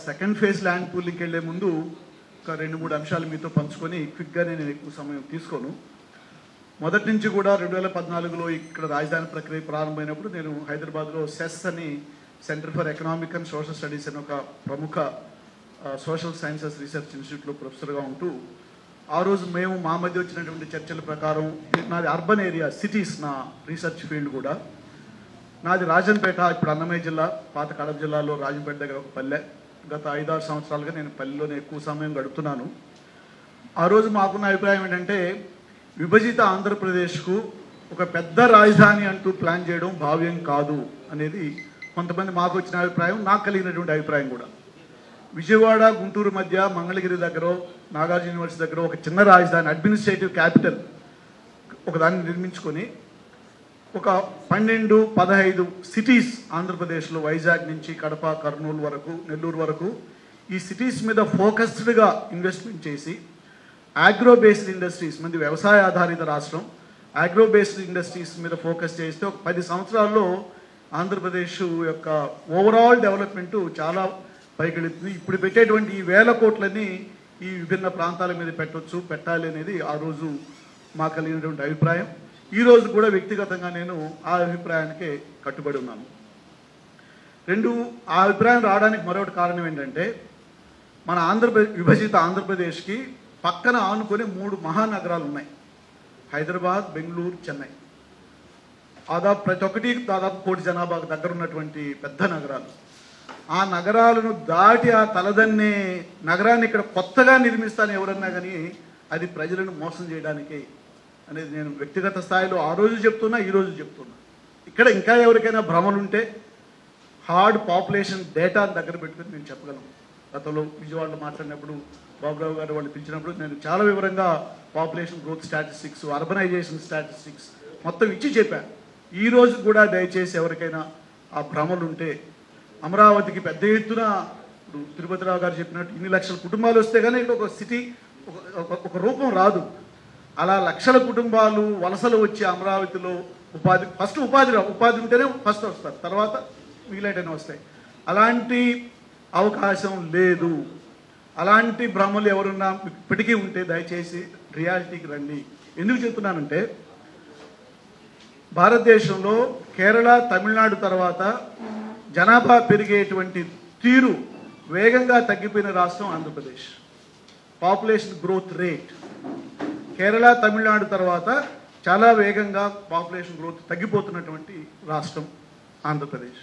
Second phase land పూలింగ్కి వెళ్ళే ముందు ఒక 2-3 అంశాలు మీతో పంచుకొని క్విక్గా నేను ఎక్కువ సమయం తీసుకోను. మొదటి నుంచి కూడా 2014లో ఇక్కడ రాజధాని ప్రక్రియ ప్రారంభమైనప్పుడు నేను హైదరాబాద్లో సెస్ అని centre for economic and social studies అని ఒక ప్రముఖ సోషల్ సైన్సెస్ రీసెర్చ్ ఇన్స్టిట్యూట్లో ప్రొఫెసర్గా ఉంటూ ఆ రోజు మేము మా మధ్య వచ్చినటువంటి చర్చల ప్రకారం నాది అర్బన్ ఏరియా సిటీస్ నా రీసెర్చ్ ఫీల్డ్ కూడా. నాది రాజంపేట, ఇప్పుడు అన్నమయ్య జిల్లా, పాత కడప జిల్లాలో రాజంపేట దగ్గర ఒక పల్లె. గత 5-6 సంవత్సరాలుగా నేను పల్లెలోనే ఎక్కువ సమయం గడుపుతున్నాను. ఆ రోజు మాకున్న అభిప్రాయం ఏంటంటే విభజిత ఆంధ్రప్రదేశ్కు ఒక పెద్ద రాజధాని అంటూ ప్లాన్ చేయడం భావ్యం కాదు అనేది కొంతమంది మాకు వచ్చిన అభిప్రాయం, నాకు కలిగినటువంటి అభిప్రాయం కూడా. విజయవాడ గుంటూరు మధ్య మంగళగిరి దగ్గర, నాగార్జున యూనివర్సిటీ దగ్గర ఒక చిన్న రాజధాని అడ్మినిస్ట్రేటివ్ క్యాపిటల్ ఒకదాన్ని నిర్మించుకొని ఒక 12-15 సిటీస్ ఆంధ్రప్రదేశ్లో వైజాగ్ నుంచి కడప, కర్నూలు వరకు, నెల్లూరు వరకు ఈ సిటీస్ మీద ఫోకస్డ్గా ఇన్వెస్ట్మెంట్ చేసి ఆగ్రో బేస్డ్ ఇండస్ట్రీస్, మంది వ్యవసాయ ఆధారిత రాష్ట్రం, ఆగ్రో బేస్డ్ ఇండస్ట్రీస్ మీద ఫోకస్ చేస్తే ఒక 10 సంవత్సరాల్లో ఆంధ్రప్రదేశ్ యొక్క ఓవరాల్ డెవలప్మెంట్ చాలా పైకెళుతుంది. ఇప్పుడు పెట్టేటువంటి ఈ 1000 కోట్లని ఈ విభిన్న ప్రాంతాల మీద పెట్టాలి అనేది ఆ రోజు మాకు కలిగినటువంటి అభిప్రాయం. ఈ రోజు కూడా వ్యక్తిగతంగా నేను ఆ అభిప్రాయానికే కట్టుబడి ఉన్నాను. ఆ అభిప్రాయం రావడానికి మరొకటి కారణం ఏంటంటే మన విభజిత ఆంధ్రప్రదేశ్కి పక్కన ఆనుకొని 3 మహానగరాలు ఉన్నాయి. హైదరాబాద్, బెంగళూరు, చెన్నై. ప్రతి ఒక్కటి దాదాపు 1 కోటి జనాభాకు దగ్గర ఉన్నటువంటి పెద్ద నగరాలు. ఆ నగరాలను దాటి ఆ తలదన్నే నగరాన్ని ఇక్కడ కొత్తగా నిర్మిస్తాను ఎవరన్నా కానీ అది ప్రజలను మోసం చేయడానికి అనేది నేను వ్యక్తిగత స్థాయిలో ఆ రోజు చెప్తున్నా, ఈ రోజు చెప్తున్నా. ఇక్కడ ఇంకా ఎవరికైనా భ్రమలుంటే హార్డ్ పాపులేషన్ డేటా దగ్గర పెట్టుకుని నేను చెప్పగలను. గతంలో విజయవాడలో మాట్లాడినప్పుడు బాబురావు గారు వాళ్ళు పిలిచినప్పుడు నేను చాలా వివరంగా population growth statistics, urbanization statistics మొత్తం ఇచ్చి చెప్పాను. ఈ రోజు కూడా దయచేసి ఎవరికైనా ఆ భ్రమలుంటే అమరావతికి పెద్ద ఎత్తున తిరుపతిరావు గారు చెప్పినట్టు ఇన్ని లక్షల కుటుంబాలు వస్తే కానీ ఇక్కడ ఒక సిటీ ఒక రూపం రాదు. అలా లక్షల కుటుంబాలు వలసలు వచ్చి అమరావతిలో ఉపాధి ఉంటేనే ఫస్ట్ వస్తారు, తర్వాత మిగిలినవి వస్తాయి. అలాంటి అవకాశం లేదు. అలాంటి భ్రమలు ఎవరున్నా ఇప్పటికీ ఉంటే దయచేసి రియాలిటీకి రండి. ఎందుకు చెప్తున్నానంటే భారతదేశంలో కేరళ, తమిళనాడు తర్వాత జనాభా పెరిగేటువంటి తీరు వేగంగా తగ్గిపోయిన రాష్ట్రం Andhra Pradesh. Population growth rate Kerala, Tamil Nadu తర్వాత చాలా వేగంగా పాపులేషన్ గ్రోత్ తగ్గిపోతున్నటువంటి రాష్ట్రం ఆంధ్రప్రదేశ్.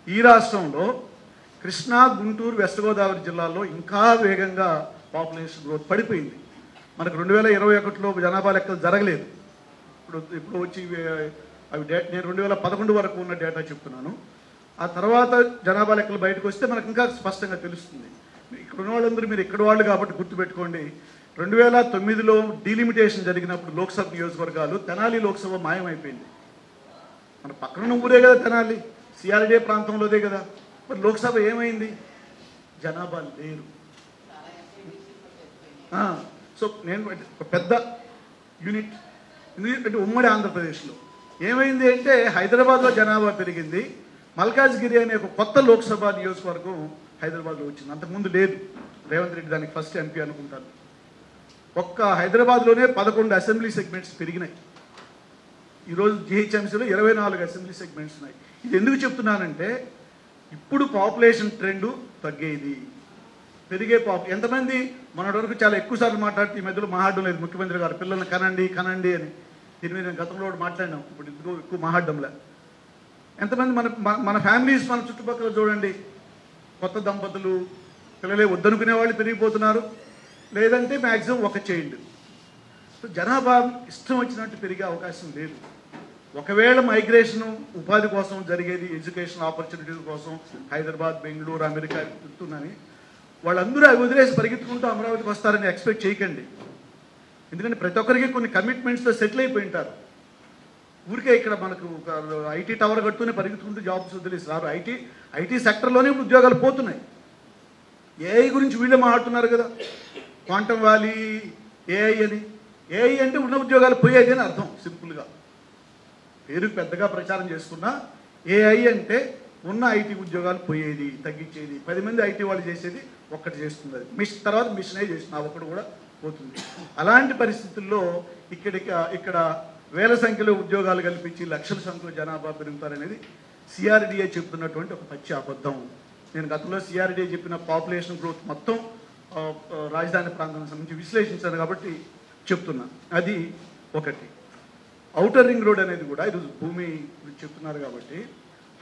ఈ రాష్ట్రంలో కృష్ణా, గుంటూరు, వెస్ట్ గోదావరి జిల్లాల్లో ఇంకా వేగంగా పాపులేషన్ గ్రోత్ పడిపోయింది. మనకు 2021లో జనాభా లెక్కలు జరగలేదు. ఇప్పుడు వచ్చి అవి నేను 2011 వరకు ఉన్న డేటా చెప్తున్నాను. ఆ తర్వాత జనాభా లెక్కలు బయటకు వస్తే మనకు ఇంకా స్పష్టంగా తెలుస్తుంది. ఇక్కడ ఉన్న వాళ్ళందరూ మీరు ఇక్కడ వాళ్ళు కాబట్టి గుర్తుపెట్టుకోండి. 2009లో డీలిమిటేషన్ జరిగినప్పుడు లోక్సభ నియోజకవర్గాలు, తెనాలి లోక్సభ మాయమైపోయింది. మన పక్కన ఊరే కదా తెనాలి, సిఆర్డే ప్రాంతంలోదే కదా. మరి లోక్సభ ఏమైంది? జనాభా లేరు. సో నేను ఒక పెద్ద యూనిట్ ఎందుకంటే ఉమ్మడి ఆంధ్రప్రదేశ్లో ఏమైంది అంటే హైదరాబాద్లో జనాభా పెరిగింది. మల్కాజ్గిరి అనే ఒక కొత్త లోక్సభ నియోజకవర్గం హైదరాబాద్లో వచ్చింది. అంతకుముందు లేదు. రేవంత్ రెడ్డి దానికి ఫస్ట్ ఎంపీ అనుకుంటాను. ఒక్క హైదరాబాద్లోనే 11 అసెంబ్లీ సెగ్మెంట్స్ పెరిగినాయి. ఈరోజు జిహెచ్ఎంసీలో 24 అసెంబ్లీ సెగ్మెంట్స్ ఉన్నాయి. ఇది ఎందుకు చెప్తున్నానంటే ఇప్పుడు పాపులేషన్ ట్రెండ్ తగ్గేది, పెరిగే ఎంతమంది మొన్నటి వరకు చాలా ఎక్కువ సార్లు మాట్లాడితే ఈ మధ్యలో మాట్లాడడం లేదు ముఖ్యమంత్రి గారు, పిల్లల్ని కనండి అని. దీని మీద నేను గతంలో మాట్లాడినాం, ఇప్పుడు ఎక్కువ మాట్లాడడంలే. ఎంతమంది మన ఫ్యామిలీస్ మన చుట్టుపక్కల చూడండి, కొత్త దంపతులు పిల్లలే వద్దనుకునే వాళ్ళు పెరిగిపోతున్నారు, లేదంటే మ్యాక్సిమం ఒక చైల్డ్. సో జనాభా ఇష్టం వచ్చినట్టు పెరిగే అవకాశం లేదు. ఒకవేళ మైగ్రేషను ఉపాధి కోసం జరిగేది, ఎడ్యుకేషన్ ఆపర్చునిటీస్ కోసం హైదరాబాద్, బెంగళూరు, అమెరికా చెప్తున్నాని వాళ్ళందరూ అవి వదిలేసి పరిగెత్తుకుంటూ అమరావతికి వస్తారని ఎక్స్పెక్ట్ చేయకండి. ఎందుకంటే ప్రతి ఒక్కరికి కొన్ని కమిట్మెంట్స్లో సెటిల్ అయిపోయి ఉంటారు. ఊరికే ఇక్కడ మనకు ఐటీ టవర్ కట్టుకుని పరిగెత్తుకుంటూ జాబ్స్ వదిలేసి రారు. ఐటీ సెక్టర్లోనే ఉద్యోగాలు పోతున్నాయి. ఏఐ గురించి వీళ్ళే మాట్లాడుతున్నారు కదా, క్వాంటమ్ వ్యాలీ, ఏఐ అని. ఏఐ అంటే ఉన్న ఉద్యోగాలు పోయేది అని అర్థం. సింపుల్గా పేరు పెద్దగా ప్రచారం చేసుకున్నా ఏఐ అంటే ఉన్న ఐటీ ఉద్యోగాలు పోయేది, తగ్గించేది. 10 మంది ఐటీ వాళ్ళు చేసేది ఒక్కటి చేస్తుంది. అది తర్వాత మిషనే చేస్తుంది, ఆ ఒక్కడు కూడా పోతుంది. అలాంటి పరిస్థితుల్లో ఇక్కడ వేల సంఖ్యలో ఉద్యోగాలు కల్పించి లక్షల సంఖ్యలో జనాభా పెరుగుతారనేది సిఆర్డిఏ చెప్తున్నటువంటి ఒక పచ్చి అబద్ధం. నేను గతంలో సిఆర్డిఏ చెప్పిన పాపులేషన్ గ్రోత్ మొత్తం రాజధాని ప్రాంతానికి సంబంధించి విశ్లేషించాను కాబట్టి చెప్తున్నా. అది ఒకటి. ఔటర్ రింగ్ రోడ్ అనేది కూడా ఈరోజు భూమి చెప్తున్నారు కాబట్టి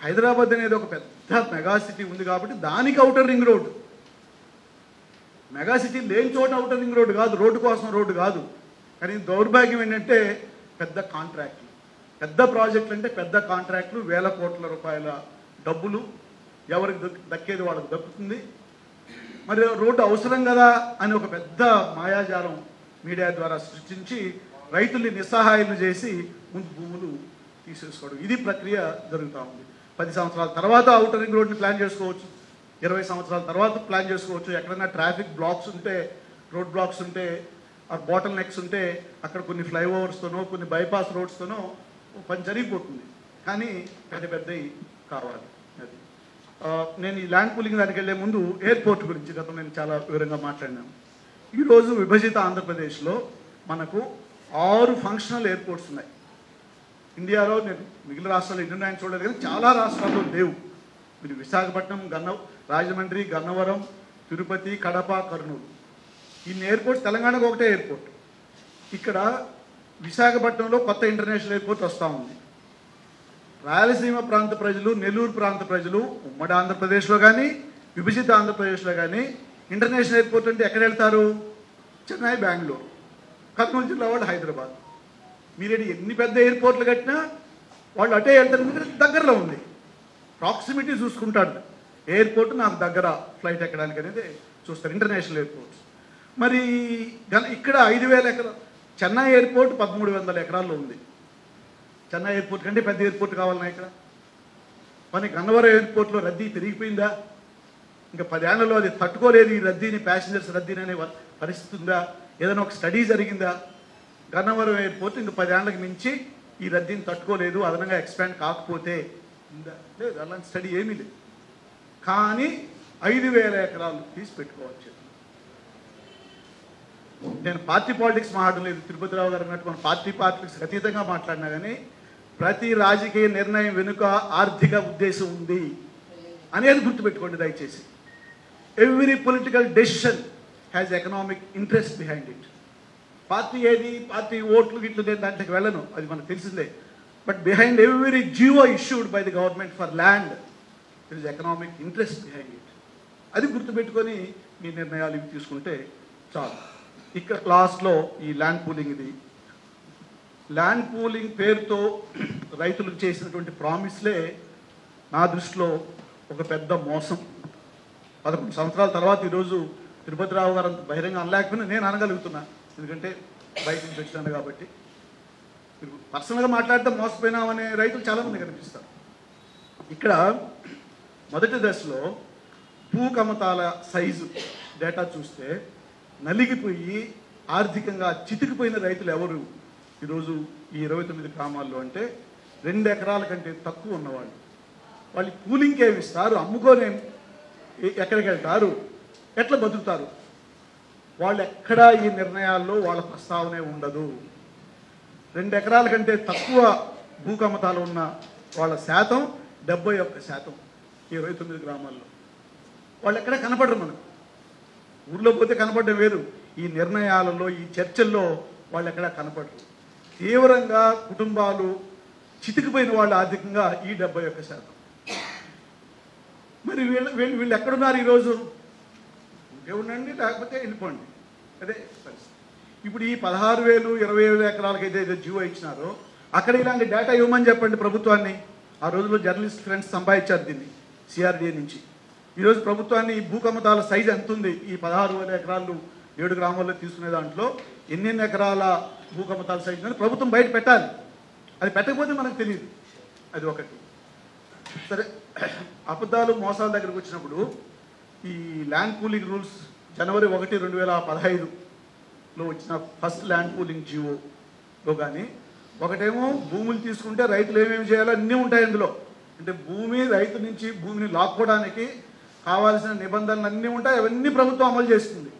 హైదరాబాద్ అనేది ఒక పెద్ద మెగా సిటీ ఉంది కాబట్టి దానికి outer ring road. Mega city లేని చోట ఔటర్ రింగ్ రోడ్ కాదు, రోడ్డు కోసం రోడ్డు కాదు. కానీ దౌర్భాగ్యం ఏంటంటే పెద్ద కాంట్రాక్ట్లు, పెద్ద ప్రాజెక్టులు అంటే పెద్ద కాంట్రాక్టులు, వేల కోట్ల రూపాయల డబ్బులు ఎవరికి దక్కేది వాళ్ళకి దక్కుతుంది. మరి రోడ్డు అవసరం కదా అని ఒక పెద్ద మాయాజాలం మీడియా ద్వారా సృష్టించి రైతుల్ని నిస్సహాయాలు చేసి ముందు భూములు తీసేసుకోవడం, ఇది ప్రక్రియ జరుగుతూ ఉంది. 10 సంవత్సరాల తర్వాత ఔటర్ రింగ్ రోడ్ని ప్లాన్ చేసుకోవచ్చు, 20 సంవత్సరాల తర్వాత ప్లాన్ చేసుకోవచ్చు. ఎక్కడైనా ట్రాఫిక్ బ్లాక్స్ ఉంటే, రోడ్ బ్లాక్స్ ఉంటే, ఆ బాటిల్ నెక్స్ ఉంటే అక్కడ కొన్ని ఫ్లైఓవర్స్తోనో కొన్ని బైపాస్ రోడ్స్తోనో పని జరిగిపోతుంది. కానీ పెద్దవి కావాలి. అది నేను ఈ ల్యాండ్ పూలింగ్ దానికి వెళ్ళే ముందు ఎయిర్పోర్ట్ గురించి గతం నేను చాలా వివరంగా మాట్లాడినాను. ఈరోజు విభజిత ఆంధ్రప్రదేశ్లో మనకు 6 ఫంక్షనల్ ఎయిర్పోర్ట్స్ ఉన్నాయి. ఇండియాలో నేను మిగిలిన రాష్ట్రాల్లో ఎన్ని ఉన్నాయని చూడలేదు, కానీ చాలా రాష్ట్రాల్లో లేవు. మీరు విశాఖపట్నం, రాజమండ్రి, గన్నవరం, తిరుపతి, కడప, కర్నూలు, ఇన్ని ఎయిర్పోర్ట్స్. తెలంగాణకు ఒకటే ఎయిర్పోర్ట్. ఇక్కడ విశాఖపట్నంలో కొత్త ఇంటర్నేషనల్ ఎయిర్పోర్ట్ వస్తూ ఉంది. రాయలసీమ ప్రాంత ప్రజలు, నెల్లూరు ప్రాంత ప్రజలు ఉమ్మడి ఆంధ్రప్రదేశ్లో కానీ విభజిత ఆంధ్రప్రదేశ్లో కానీ ఇంటర్నేషనల్ ఎయిర్పోర్ట్ అంటే ఎక్కడ వెళ్తారు? చెన్నై, బెంగళూరు. కర్నూలు జిల్లా వాళ్ళు హైదరాబాద్. మీరు ఎన్ని పెద్ద ఎయిర్పోర్ట్లు కట్టినా వాళ్ళు అటే వెళ్తారు, ఎందుకంటే దగ్గరలో ఉంది. ప్రాక్సిమిటీ చూసుకుంటాడు. ఎయిర్పోర్ట్ నాకు దగ్గర, ఫ్లైట్ ఎక్కడానికి అనేది చూస్తారు ఇంటర్నేషనల్ ఎయిర్పోర్ట్స్. మరి ఇక్కడ 5,000 ఎకరాలు. చెన్నై ఎయిర్పోర్ట్ 1,300 ఎకరాల్లో ఉంది. చెన్నై ఎయిర్పోర్ట్ కంటే పెద్ద ఎయిర్పోర్ట్ కావాలన్నా ఇక్కడ. మన గన్నవరం ఎయిర్పోర్ట్లో రద్దీ పెరిగిపోయిందా? ఇంకా 10 ఏళ్లలో అది తట్టుకోలేదు, ఈ రద్దీని, ప్యాసింజర్స్ రద్దీని అనే పరిస్థితి ఉందా? ఏదైనా ఒక స్టడీ జరిగిందా? గన్నవరం ఎయిర్పోర్ట్ ఇంక 10 ఏళ్ళకి మించి ఈ రద్దీని తట్టుకోలేదు, అదనంగా ఎక్స్పాండ్ కాకపోతే ఉందా? లేదు, అలాంటి స్టడీ ఏమీ లేదు. కానీ 5,000 ఎకరాలు తీసి పెట్టుకోవచ్చు. నేను పార్టీ పాలిటిక్స్ మాట్లాడడం లేదు, తిరుపతిరావు గారు అన్నట్టు మన పార్టీ పాలిటిక్స్ అతీతంగా మాట్లాడినా కానీ ప్రతి రాజకీయ నిర్ణయం వెనుక ఆర్థిక ఉద్దేశం ఉంది అనేది గుర్తుపెట్టుకోండి దయచేసి. Every political decision has economic interest behind it. Party ఏది, పార్టీ ఓట్లు గిట్లు, నేను దాంట్లోకి వెళ్ళను, అది మనకు తెలిసిందే. But behind every GO issued by the government for land there is economic interest behind it. అది గుర్తుపెట్టుకొని మీ నిర్ణయాలు ఇవి తీసుకుంటే చాలు. ఇక్కడ లాస్ట్లో ఈ ల్యాండ్ పూలింగ్, ఇది ల్యాండ్ పూలింగ్ పేరుతో రైతులకు చేసినటువంటి ప్రామిస్లే నా దృష్టిలో ఒక పెద్ద మోసం. 11 సంవత్సరాల తర్వాత ఈరోజు తిరుపతిరావు గారు అంత బహిరంగ అనలేకపోయినా నేను అనగలుగుతున్నా, ఎందుకంటే బయట నుంచి వచ్చినాను కాబట్టి. మీరు పర్సనల్గా మాట్లాడితే మోసపోయినామనే రైతులు చాలామంది కనిపిస్తారు. ఇక్కడ మొదటి దశలో భూ కమతాల సైజు డేటా చూస్తే నలిగిపోయి ఆర్థికంగా చితికిపోయిన రైతులు ఎవరు ఈరోజు ఈ 29 గ్రామాల్లో అంటే 2 ఎకరాల కంటే తక్కువ ఉన్నవాళ్ళు. వాళ్ళు కూలింగ్కి ఏమి ఇస్తారు, అమ్ముకొని ఎక్కడికి వెళ్తారు, ఎట్లా బతుకుతారు? వాళ్ళు ఎక్కడా ఈ నిర్ణయాల్లో వాళ్ళ ప్రస్తావనే ఉండదు. 2 ఎకరాల కంటే తక్కువ భూకమతాలు ఉన్న వాళ్ళ శాతం 71%. 29 గ్రామాల్లో వాళ్ళు ఎక్కడ కనపడరు. మనకు ఊళ్ళో పోతే కనపడడం వేరు, ఈ నిర్ణయాలలో, ఈ చర్చల్లో వాళ్ళు ఎక్కడా కనపడరు. తీవ్రంగా కుటుంబాలు చితికిపోయిన వాళ్ళు ఆర్థికంగా ఈ 71%. మరి వీళ్ళు ఎక్కడున్నారు ఈరోజు? ఇంకే ఉండండి, లేకపోతే వెళ్ళిపోండి, అదే పరిస్థితి. ఇప్పుడు ఈ 16,000, 20,000 ఎకరాలకైతే ఏదో జియో ఇచ్చినారో అక్కడ ఇలాంటి డేటా ఇవ్వమని చెప్పండి ప్రభుత్వాన్ని. ఆ రోజుల్లో జర్నలిస్ట్ ఫ్రెండ్స్ సంపాదించారు దీన్ని సిఆర్డీఏ నుంచి. ఈరోజు ప్రభుత్వాన్ని ఈ భూకమతాల సైజు ఎంత ఉంది, ఈ 16,000 ఎకరాలు 7 గ్రామాల్లో తీసుకునే దాంట్లో ఎన్ని ఎకరాల భూకమతాల సైజు అని ప్రభుత్వం బయట పెట్టాలి. అది పెట్టకపోతే మనకు తెలియదు. అది ఒకటి. సరే, అబద్ధాలు మోసాల దగ్గరకు వచ్చినప్పుడు ఈ ల్యాండ్ పూలింగ్ రూల్స్ జనవరి 1, 2015లో వచ్చిన ఫస్ట్ ల్యాండ్ పూలింగ్ జియోలో కానీ ఒకటేమో భూములు తీసుకుంటే రైతులు ఏమేమి చేయాలో అన్నీ ఉంటాయి అందులో. అంటే రైతు నుంచి భూమిని లాక్కోవడానికి కావాల్సిన నిబంధనలు అన్నీ ఉంటాయి, అవన్నీ ప్రభుత్వం అమలు చేస్తుంది.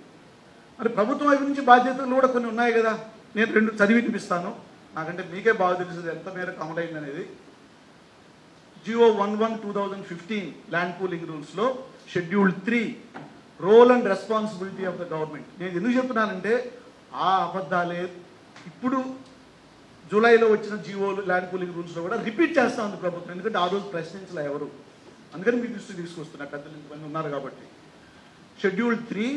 మరి ప్రభుత్వం వైపు నుంచి బాధ్యతలు కూడా కొన్ని ఉన్నాయి కదా. నేను 2 చదివి వినిపిస్తాను, నాకంటే మీకే బాగా తెలుస్తుంది ఎంత మేరకు అమలైంది అనేది. జియో 11/2015 ల్యాండ్ పూలింగ్ రూల్స్లో schedule 3 role and responsibility of the government. నేను ఎందుకు చెప్తున్నానంటే ఆ అబద్ధాలే ఇప్పుడు జూలైలో వచ్చిన జియోలు ల్యాండ్ పూలింగ్ రూల్స్లో కూడా రిపీట్ చేస్తూ ఉంది ప్రభుత్వం. ఎందుకంటే ఆ రోజు ప్రశ్నించలే ఎవరు, అందుకని మీ దృష్టి తీసుకొస్తున్నా, పెద్దలు ఇంతమంది ఉన్నారు కాబట్టి. Schedule 3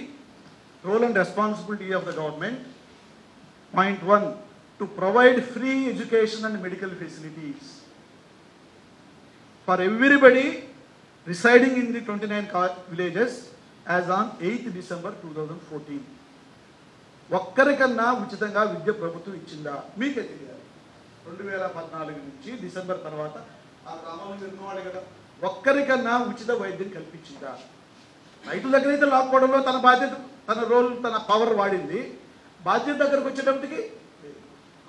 role and responsibility of the government. Point 1, to provide free education and medical facilities for everybody residing in the 29 villages as on 8th December 2014. ఒక్కరికన్నా ఉచితంగా విద్య ప్రభుత్వం ఇచ్చిందా మీకే తెలియాలి. 2014 నుంచి డిసెంబర్ తర్వాత ఆ గ్రామంలో ఉన్నవాడు కదా, ఒక్కరికన్నా ఉచిత వైద్యం కల్పించిందా? రైతుల దగ్గర అయితే లాక్కోవడంలో తన బాధ్యత, తన రోల్, తన పవర్ వాడింది. బాధ్యత దగ్గరకు వచ్చేటప్పటికి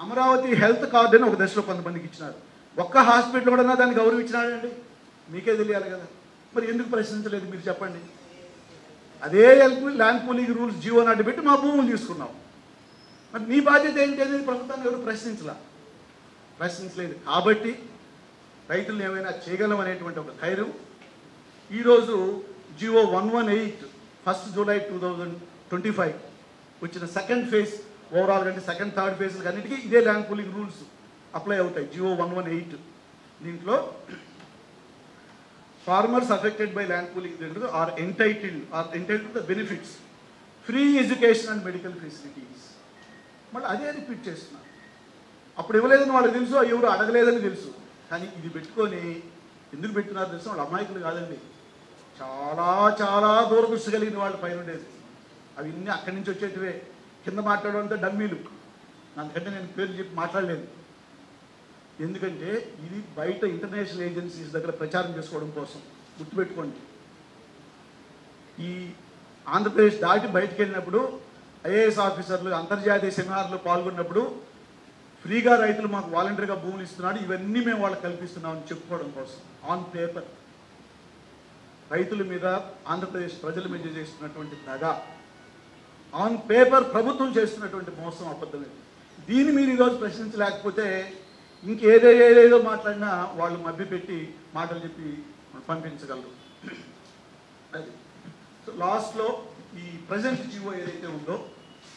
అమరావతి హెల్త్ కార్డు అని ఒక దశలో కొంతమందికి ఇచ్చినారు. ఒక్క హాస్పిటల్ కూడా దాన్ని గౌరవించినాడండి, మీకే తెలియాలి కదా. మరి ఎందుకు ప్రశ్నించలేదు మీరు చెప్పండి. అదే ల్యాండ్ పూలింగ్ రూల్స్ జియో నాటి పెట్టి మా భూములు తీసుకున్నాం. మరి మీ బాధ్యత ఏంటి అనేది ప్రభుత్వాన్ని ఎవరు ప్రశ్నించలేదు. కాబట్టి రైతులను ఏమైనా చేయగలం అనేటువంటి ఒక ధైర్యం ఈరోజు జియో 118 1 జూలై 2025 వచ్చిన సెకండ్ ఫేజ్ ఓవరాల్ కంటే సెకండ్ థర్డ్ ఫేజ్లకు అన్నిటికీ ఇదే ల్యాండ్ పూలింగ్ రూల్స్ అప్లై అవుతాయి. జియో 118 దీంట్లో farmers affected by land pooling are entitled to the benefits, free education and medical facilities. మళ్ళీ అదే రిపీట్ చేస్తున్నారు. అప్పుడు ఇవ్వలేదని వాళ్ళకి తెలుసు, ఎవరు అడగలేదని తెలుసు. కానీ ఇది పెట్టుకొని ఎందుకు పెట్టుకున్నారు తెలుసు, వాళ్ళు అమాయకులు కాదండి, చాలా చాలా దూరదృష్టి కలిగిన వాళ్ళు పైన ఉండేది. అవి ఇన్ని అక్కడి నుంచి వచ్చేటివే, కింద మాట్లాడడంతో డమ్మీలు. అందుకంటే నేను పేరు చెప్పి మాట్లాడలేదు, ఎందుకంటే ఇది బయట ఇంటర్నేషనల్ ఏజెన్సీస్ దగ్గర ప్రచారం చేసుకోవడం కోసం. గుర్తుపెట్టుకోండి, ఈ ఆంధ్రప్రదేశ్ దాటి బయటకు వెళ్ళినప్పుడు ఐఏఎస్ ఆఫీసర్లు అంతర్జాతీయ సెమినార్లో పాల్గొన్నప్పుడు ఫ్రీగా రైతులు మాకు వాలంటరీగా భూములు ఇస్తున్నాడు, ఇవన్నీ మేము వాళ్ళకి కల్పిస్తున్నామని చెప్పుకోవడం కోసం. ఆన్ పేపర్ రైతుల మీద, ఆంధ్రప్రదేశ్ ప్రజల మీద చేస్తున్నటువంటి దగా, ఆన్ పేపర్ ప్రభుత్వం చేస్తున్నటువంటి మోసం, అబద్ధమే. దీన్ని మీరు ఈరోజు ప్రశ్నించలేకపోతే ఇంకేదేదో మాట్లాడినా వాళ్ళు మభ్యపెట్టి మాటలు చెప్పి పంపించగలరు. అది సో లాస్ట్లో ఈ ప్రజెంట్ జియో ఏదైతే ఉందో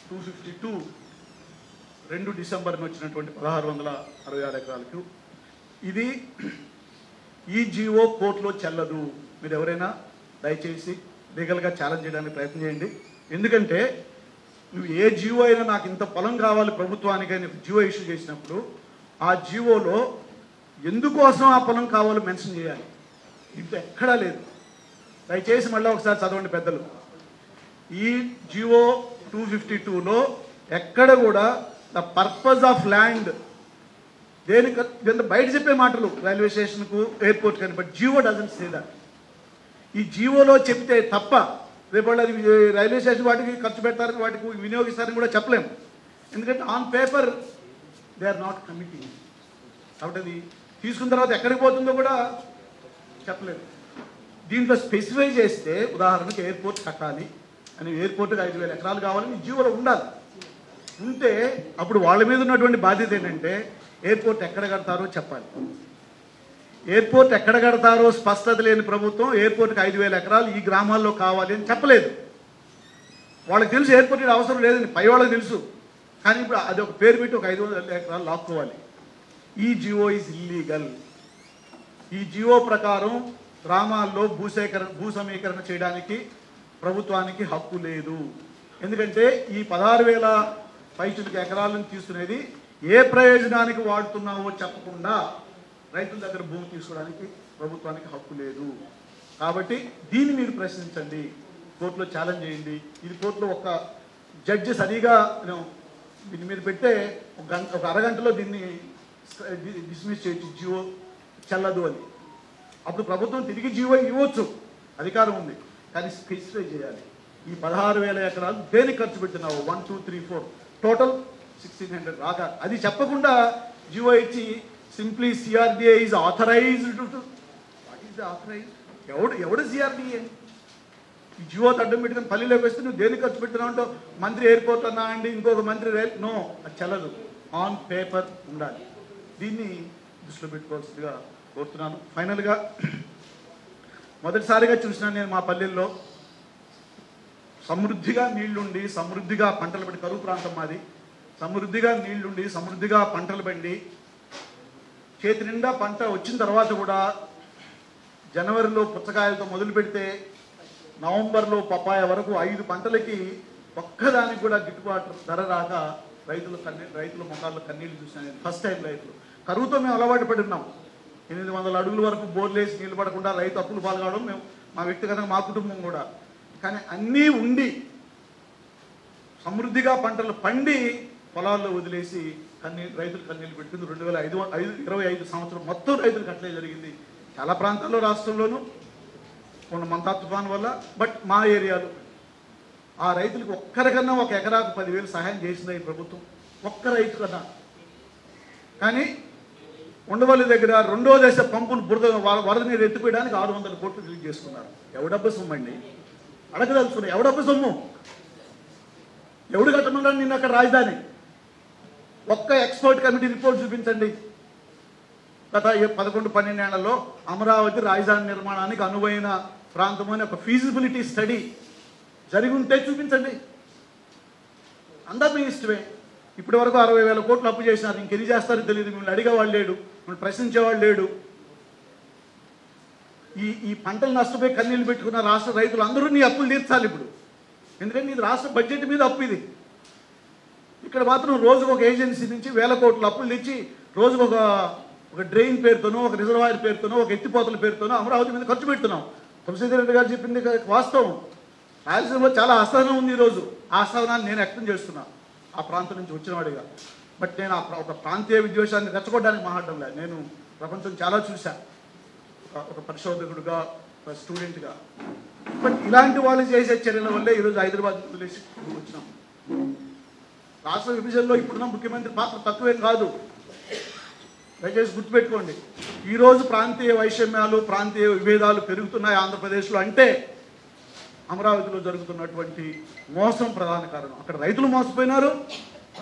252 2 డిసెంబర్ని వచ్చినటువంటి 1666 ఎకరాలకు ఇది ఈ జియో కోర్టులో చెల్లదు. మీరు ఎవరైనా దయచేసి లీగల్గా ఛాలెంజ్ చేయడానికి ప్రయత్నం చేయండి. ఎందుకంటే నువ్వు ఏ జియో అయినా నాకు ఇంత పొలం కావాలి ప్రభుత్వానికి అని జియో ఇష్యూ చేసినప్పుడు ఆ జియోలో ఎందుకోసం ఆ పొలం కావాలో మెన్షన్ చేయాలి. ఇది ఎక్కడా లేదు. దయచేసి మళ్ళీ ఒకసారి చదవండి పెద్దలు. ఈ జియో 252లో ఎక్కడ కూడా ద పర్పస్ ఆఫ్ ల్యాండ్ దేనికి బయట చెప్పే మాటలు రైల్వే స్టేషన్కు ఎయిర్పోర్ట్ కానీ, but GO doesn't say that. ఈ జియోలో చెప్తే తప్ప రేపు అది రైల్వే స్టేషన్ వాటికి ఖర్చు పెడతారని, వాటికి వినియోగిస్తారని కూడా చెప్పలేము. ఎందుకంటే on paper they are not committing. కాబట్టి అది తీసుకున్న తర్వాత ఎక్కడికి పోతుందో కూడా చెప్పలేదు. దీంట్లో స్పెసిఫై చేస్తే ఉదాహరణకు ఎయిర్పోర్ట్ కట్టాలి అని, ఎయిర్పోర్ట్కి 5,000 ఎకరాలు కావాలని జియోలో ఉండాలి. ఉంటే అప్పుడు వాళ్ళ మీద ఉన్నటువంటి బాధ్యత ఏంటంటే ఎయిర్పోర్ట్ ఎక్కడ కడతారో చెప్పాలి. ఎయిర్పోర్ట్ ఎక్కడ కడతారో స్పష్టత లేని ప్రభుత్వం ఎయిర్పోర్ట్కి 5,000 ఎకరాలు ఈ గ్రామాల్లో కావాలి అని చెప్పలేదు. వాళ్ళకి తెలుసు ఎయిర్పోర్ట్ అవసరం లేదని, పై వాళ్ళకి తెలుసు. కానీ ఇప్పుడు అది ఒక పేరు పెట్టి ఒక 500 ఎకరాలు లాక్కోవాలి. ఈ జియో ఈజ్ ఇల్లీగల్. ఈ జియో ప్రకారం గ్రామాల్లో భూ సమీకరణ చేయడానికి ప్రభుత్వానికి హక్కు లేదు. ఎందుకంటే ఈ 16,000 పైచులకి ఎకరాలను తీసుకునేది ఏ ప్రయోజనానికి వాడుతున్నావో చెప్పకుండా రైతుల దగ్గర భూమి తీసుకోవడానికి ప్రభుత్వానికి హక్కు లేదు. కాబట్టి దీన్ని మీరు ప్రశ్నించండి, కోర్టులో ఛాలెంజ్ చేయండి. ఇది కోర్టులో ఒక జడ్జి సరిగా దీని మీద పెడితే ఒక అరగంటలో దీన్ని డిస్మిస్ చేయొచ్చు, జియో చెల్లదు అని. అప్పుడు ప్రభుత్వం తిరిగి జియో ఇవ్వచ్చు, అధికారం ఉంది. కానీ స్పెసిఫై చేయాలి. ఈ 16,000 ఎకరాలు దేనికి ఖర్చు పెడుతున్నావు, 1 2 3 4 టోటల్ 1,600 రాగా అది చెప్పకుండా జియో ఇచ్చి simply CRDA is authorized to the authorize? ఎవడు జిఆర్డీఏ? ఈ జియో అడ్డం పెట్టుకుని పల్లెలోకి వస్తే నువ్వు దేనికి ఖర్చు పెడుతున్నావు అంటే మంత్రి ఎయిర్పోర్ట్ అన్నా అండి, ఇంకొక మంత్రి నో, అది చెల్లదు. ఆన్ పేపర్ ఉండాలి. దీన్ని దృష్టిలో పెట్టుకోవాల్సిందిగా కోరుతున్నాను. ఫైనల్గా మొదటిసారిగా చూసినాను నేను మా పల్లెల్లో సమృద్ధిగా నీళ్లుండి, సమృద్ధిగా పంటలు పండి, కరువు ప్రాంతం మాది, సమృద్ధిగా నీళ్లుండి, సమృద్ధిగా పంటలు పండి, చేతి నిండా పంట వచ్చిన తర్వాత కూడా జనవరిలో పుచ్చకాయలతో మొదలు పెడితే నవంబర్లో పపాయ వరకు 5 పంటలకి ఒక్కదానికి కూడా గిట్టుబాటు ధర రాక రైతుల ముఖాల్లో కన్నీళ్లు చూసినా నేను ఫస్ట్ టైం రైతులు. కరువుతో మేము అలవాటు పడి ఉన్నాం. 800 అడుగుల వరకు బోర్లేసి నీళ్లు పడకుండా రైతు అప్పులు పాల్గొనడం మేము, మా వ్యక్తిగతంగా మా కుటుంబం కూడా. కానీ అన్నీ ఉండి సమృద్ధిగా పంటలు పండి పొలాల్లో వదిలేసి రైతులు కన్నీళ్ళు పెట్టింది 2025 సంవత్సరం మొత్తం రైతులకు అట్లే జరిగింది. చాలా ప్రాంతాల్లో రాష్ట్రంలోనూ కొన్ని మంతా తుఫాన్ వల్ల, బట్ మా ఏరియాలో ఆ రైతులకు ఒక్కరికన్నా ఒక ఎకరాకు 10,000 సహాయం చేసింది ఈ ప్రభుత్వం, ఒక్క రైతు కన్నా. కానీ ఉండవల్లి దగ్గర 2వ దశ పంపులు వరద నీరు ఎత్తిపోయడానికి 600 కోట్లు రిలీజ్ చేసుకున్నారు. ఎవడబ్బ సొమ్ము అండి? అడగదలుచుకున్నాయి. ఎవడబ్బ సొమ్ము? ఎవడు కట్టమన్నాడు నిన్న అక్కడ రాజధాని? ఒక్క ఎక్స్పర్ట్ కమిటీ రిపోర్ట్ చూపించండి. గత 11-12 ఏళ్లలో అమరావతి రాజధాని నిర్మాణానికి అనువైన ప్రాంతం అని ఒక ఫీజిబిలిటీ స్టడీ జరిగి ఉంటే చూపించండి. అందరూ మీ ఇష్టమే. ఇప్పటి వరకు 60,000 కోట్లు అప్పు చేసినారు. ఇంకెన్ని చేస్తారో తెలియదు. మిమ్మల్ని అడిగేవాళ్ళు లేడు, మిమ్మల్ని ప్రశ్నించేవాళ్ళు లేడు. ఈ పంటలు నష్టపోయి కన్నీళ్ళు పెట్టుకున్న రాష్ట్ర రైతులు అందరూ నీ అప్పులు తీర్చాలి ఇప్పుడు. ఎందుకంటే ఇది రాష్ట్ర బడ్జెట్ మీద అప్పు. ఇది ఇక్కడ మాత్రం రోజుకు ఒక ఏజెన్సీ నుంచి 1,000 కోట్ల అప్పులు తెచ్చి రోజుకు ఒక డ్రైన్ పేరుతోనో, ఒక రిజర్వాయర్ పేరుతోనో, ఒక ఎత్తిపోతల పేరుతోనో అమరావతి మీద ఖర్చు పెడుతున్నాం. తులసీధర్ గారు చెప్పింది వాస్తవం. రాయలసీమలో చాలా అసహనం ఉంది ఈరోజు. ఆ అసహనాన్ని నేను వ్యక్తం చేస్తున్నా ఆ ప్రాంతం నుంచి వచ్చినవాడిగా. బట్ నేను ఒక ప్రాంతీయ విద్వేషాన్ని రెచ్చగొట్టడానికి మాట్లాడడం లేదు. నేను ప్రపంచం చాలా చూశాను, ఒక పరిశోధకుడుగా, ఒక స్టూడెంట్గా. బట్ ఇలాంటి వాళ్ళు చేసే చర్యల వల్లే ఈరోజు హైదరాబాద్ వదిలేసి వచ్చినాం. రాష్ట్ర విభజనలో ఇప్పుడున్న ముఖ్యమంత్రి పాత్ర తక్కువేం కాదు, దయచేసి గుర్తుపెట్టుకోండి. ఈరోజు ప్రాంతీయ వైషమ్యాలు, ప్రాంతీయ విభేదాలు పెరుగుతున్నాయి ఆంధ్రప్రదేశ్లో అంటే అమరావతిలో జరుగుతున్నటువంటి మోసం ప్రధాన కారణం. అక్కడ రైతులు మోసపోయినారు,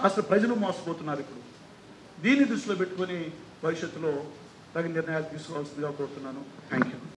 రాష్ట్ర ప్రజలు మోసపోతున్నారు. ఇప్పుడు దీన్ని దృష్టిలో పెట్టుకొని భవిష్యత్తులో తగిన నిర్ణయాలు తీసుకోవాల్సిందిగా కోరుతున్నాను. Thank you.